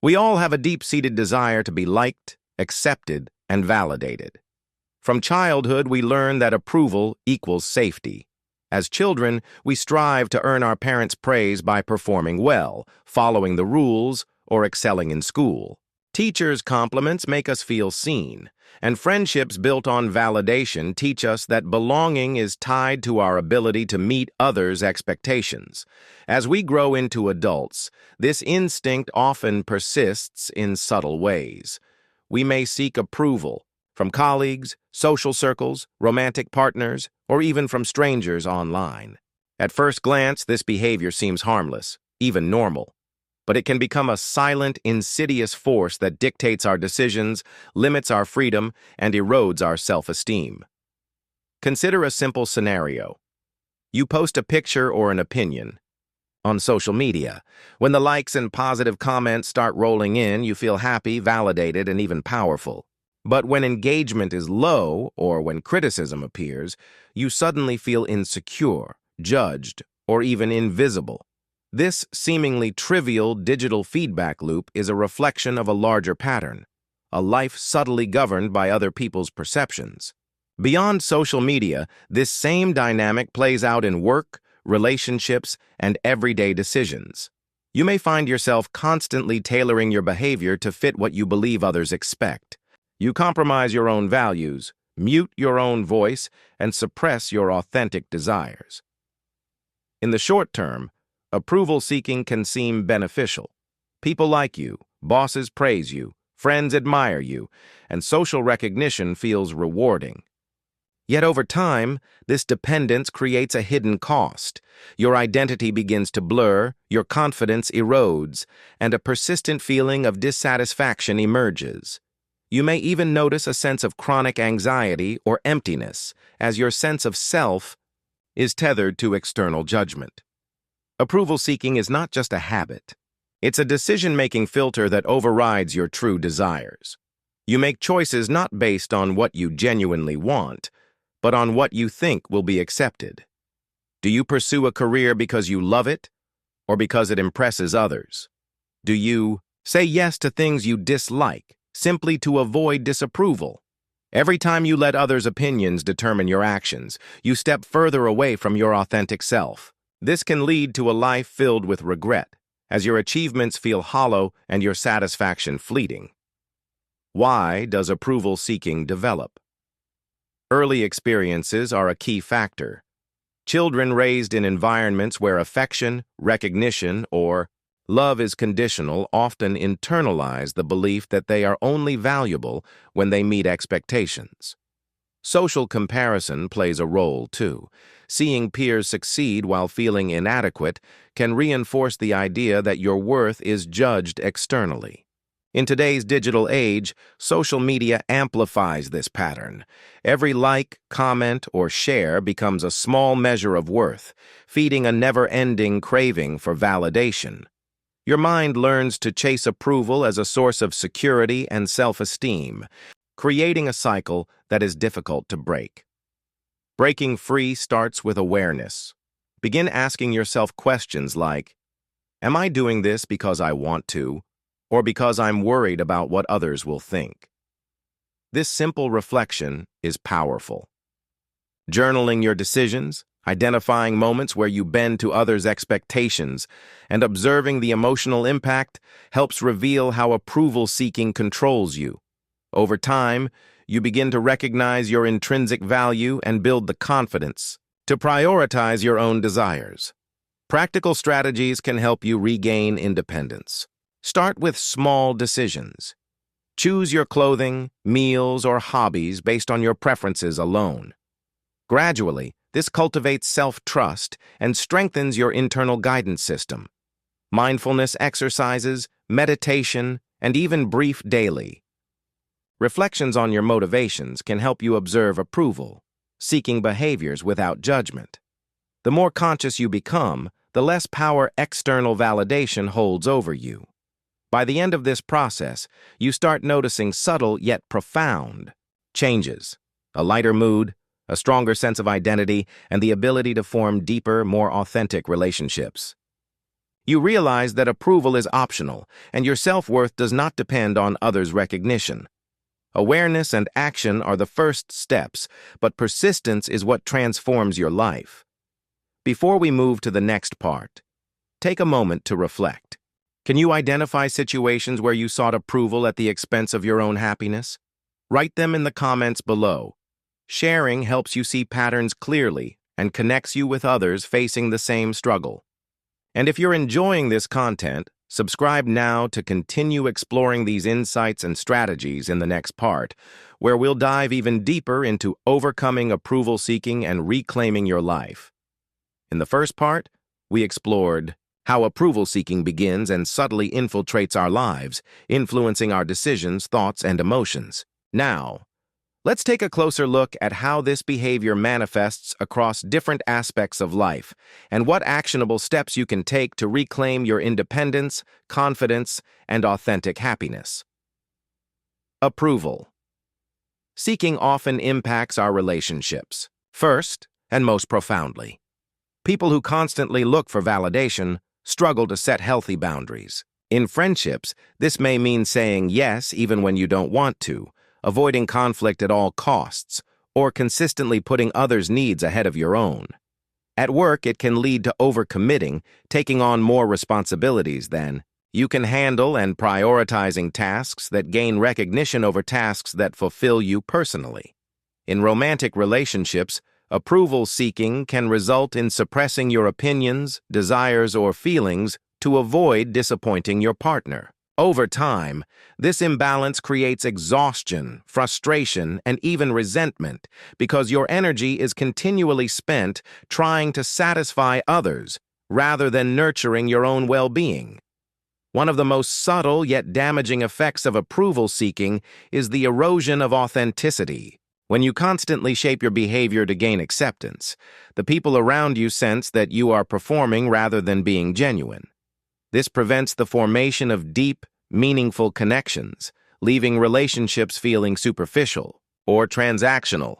We all have a deep-seated desire to be liked, accepted, and validated. From childhood, we learn that approval equals safety. As children, we strive to earn our parents' praise by performing well, following the rules, or excelling in school. Teachers' compliments make us feel seen, and friendships built on validation teach us that belonging is tied to our ability to meet others' expectations. As we grow into adults, this instinct often persists in subtle ways. We may seek approval from colleagues, social circles, romantic partners, or even from strangers online. At first glance, this behavior seems harmless, even normal. But it can become a silent, insidious force that dictates our decisions, limits our freedom, and erodes our self-esteem. Consider a simple scenario. You post a picture or an opinion on social media. When the likes and positive comments start rolling in, you feel happy, validated, and even powerful. But when engagement is low, or when criticism appears, you suddenly feel insecure, judged, or even invisible. This seemingly trivial digital feedback loop is a reflection of a larger pattern, a life subtly governed by other people's perceptions. Beyond social media, this same dynamic plays out in work, relationships, and everyday decisions. You may find yourself constantly tailoring your behavior to fit what you believe others expect. You compromise your own values, mute your own voice, and suppress your authentic desires. In the short term, approval seeking can seem beneficial. People like you, bosses praise you, friends admire you, and social recognition feels rewarding. Yet over time, this dependence creates a hidden cost. Your identity begins to blur, your confidence erodes, and a persistent feeling of dissatisfaction emerges. You may even notice a sense of chronic anxiety or emptiness, as your sense of self is tethered to external judgment. Approval seeking is not just a habit. It's a decision-making filter that overrides your true desires. You make choices not based on what you genuinely want, but on what you think will be accepted. Do you pursue a career because you love it, or because it impresses others? Do you say yes to things you dislike, simply to avoid disapproval? Every time you let others' opinions determine your actions, you step further away from your authentic self. This can lead to a life filled with regret, as your achievements feel hollow and your satisfaction fleeting. Why does approval seeking develop? Early experiences are a key factor. Children raised in environments where affection, recognition, or love is conditional often internalize the belief that they are only valuable when they meet expectations. Social comparison plays a role, too. Seeing peers succeed while feeling inadequate can reinforce the idea that your worth is judged externally. In today's digital age, social media amplifies this pattern. Every like, comment, or share becomes a small measure of worth, feeding a never-ending craving for validation. Your mind learns to chase approval as a source of security and self-esteem, creating a cycle that is difficult to break. Breaking free starts with awareness. Begin asking yourself questions like, am I doing this because I want to, or because I'm worried about what others will think? This simple reflection is powerful. Journaling your decisions, identifying moments where you bend to others' expectations, and observing the emotional impact helps reveal how approval seeking controls you. Over time, you begin to recognize your intrinsic value and build the confidence to prioritize your own desires. Practical strategies can help you regain independence. Start with small decisions. Choose your clothing, meals, or hobbies based on your preferences alone. Gradually, this cultivates self-trust and strengthens your internal guidance system. Mindfulness exercises, meditation, and even brief daily reflections on your motivations can help you observe approval, seeking behaviors without judgment. The more conscious you become, the less power external validation holds over you. By the end of this process, you start noticing subtle yet profound changes: a lighter mood, a stronger sense of identity, and the ability to form deeper, more authentic relationships. You realize that approval is optional, and your self-worth does not depend on others' recognition. Awareness and action are the first steps, but persistence is what transforms your life. Before we move to the next part, take a moment to reflect. Can you identify situations where you sought approval at the expense of your own happiness? Write them in the comments below. Sharing helps you see patterns clearly and connects you with others facing the same struggle. And if you're enjoying this content, subscribe now to continue exploring these insights and strategies in the next part, where we'll dive even deeper into overcoming approval seeking and reclaiming your life. In the first part, we explored how approval seeking begins and subtly infiltrates our lives, influencing our decisions, thoughts, and emotions. Now, let's take a closer look at how this behavior manifests across different aspects of life and what actionable steps you can take to reclaim your independence, confidence, and authentic happiness. Approval. Seeking often impacts our relationships. First, and most profoundly, people who constantly look for validation struggle to set healthy boundaries. In friendships, this may mean saying yes even when you don't want to, avoiding conflict at all costs, or consistently putting others' needs ahead of your own. At work, it can lead to overcommitting, taking on more responsibilities than you can handle and prioritizing tasks that gain recognition over tasks that fulfill you personally. In romantic relationships, approval seeking can result in suppressing your opinions, desires, or feelings to avoid disappointing your partner. Over time, this imbalance creates exhaustion, frustration, and even resentment because your energy is continually spent trying to satisfy others rather than nurturing your own well-being. One of the most subtle yet damaging effects of approval seeking is the erosion of authenticity. When you constantly shape your behavior to gain acceptance, the people around you sense that you are performing rather than being genuine. This prevents the formation of deep, meaningful connections, leaving relationships feeling superficial or transactional.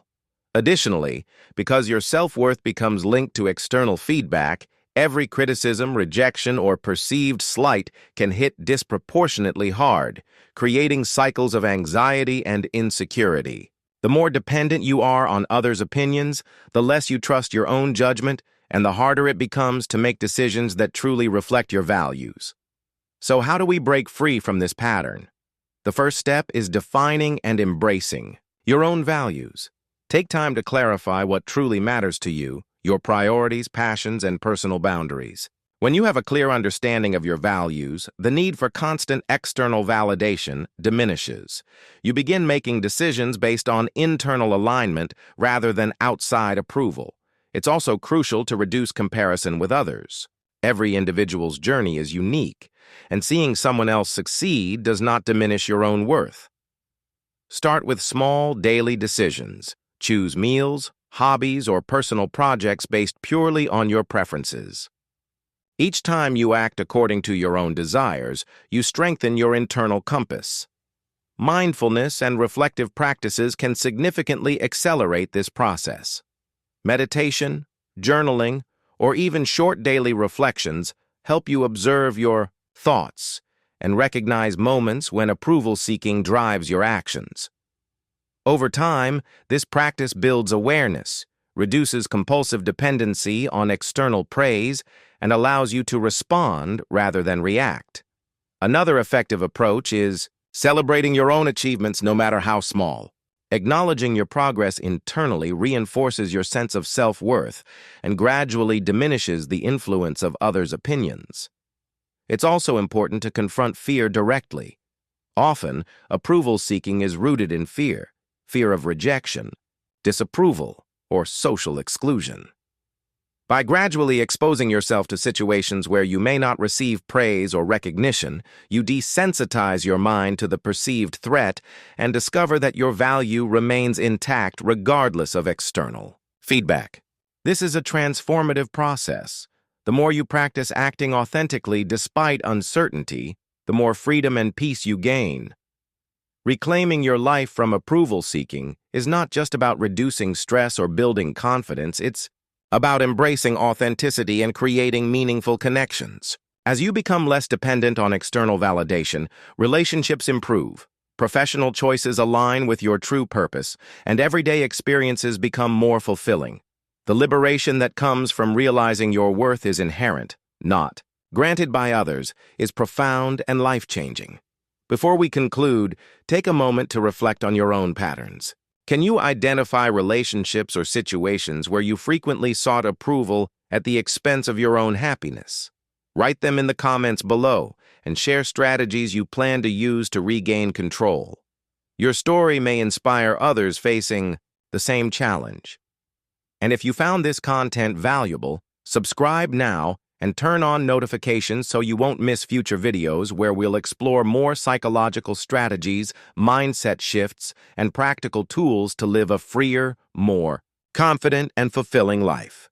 Additionally, because your self-worth becomes linked to external feedback, every criticism, rejection, or perceived slight can hit disproportionately hard, creating cycles of anxiety and insecurity. The more dependent you are on others' opinions, the less you trust your own judgment, and the harder it becomes to make decisions that truly reflect your values. So how do we break free from this pattern? The first step is defining and embracing your own values. Take time to clarify what truly matters to you, your priorities, passions, and personal boundaries. When you have a clear understanding of your values, the need for constant external validation diminishes. You begin making decisions based on internal alignment rather than outside approval. It's also crucial to reduce comparison with others. Every individual's journey is unique, and seeing someone else succeed does not diminish your own worth. Start with small, daily decisions. Choose meals, hobbies, or personal projects based purely on your preferences. Each time you act according to your own desires, you strengthen your internal compass. Mindfulness and reflective practices can significantly accelerate this process. Meditation, journaling, or even short daily reflections help you observe your thoughts and recognize moments when approval seeking drives your actions. Over time, this practice builds awareness, reduces compulsive dependency on external praise, and allows you to respond rather than react. Another effective approach is celebrating your own achievements no matter how small. Acknowledging your progress internally reinforces your sense of self-worth and gradually diminishes the influence of others' opinions. It's also important to confront fear directly. Often, approval seeking is rooted in fear of rejection, disapproval, or social exclusion. By gradually exposing yourself to situations where you may not receive praise or recognition, you desensitize your mind to the perceived threat and discover that your value remains intact regardless of external feedback. This is a transformative process. The more you practice acting authentically despite uncertainty, the more freedom and peace you gain. Reclaiming your life from approval seeking is not just about reducing stress or building confidence, it's about embracing authenticity and creating meaningful connections. As you become less dependent on external validation, relationships improve, professional choices align with your true purpose, and everyday experiences become more fulfilling. The liberation that comes from realizing your worth is inherent, not granted by others, is profound and life-changing. Before we conclude, take a moment to reflect on your own patterns. Can you identify relationships or situations where you frequently sought approval at the expense of your own happiness? Write them in the comments below and share strategies you plan to use to regain control. Your story may inspire others facing the same challenge. And if you found this content valuable, subscribe now and turn on notifications so you won't miss future videos where we'll explore more psychological strategies, mindset shifts, and practical tools to live a freer, more confident, and fulfilling life.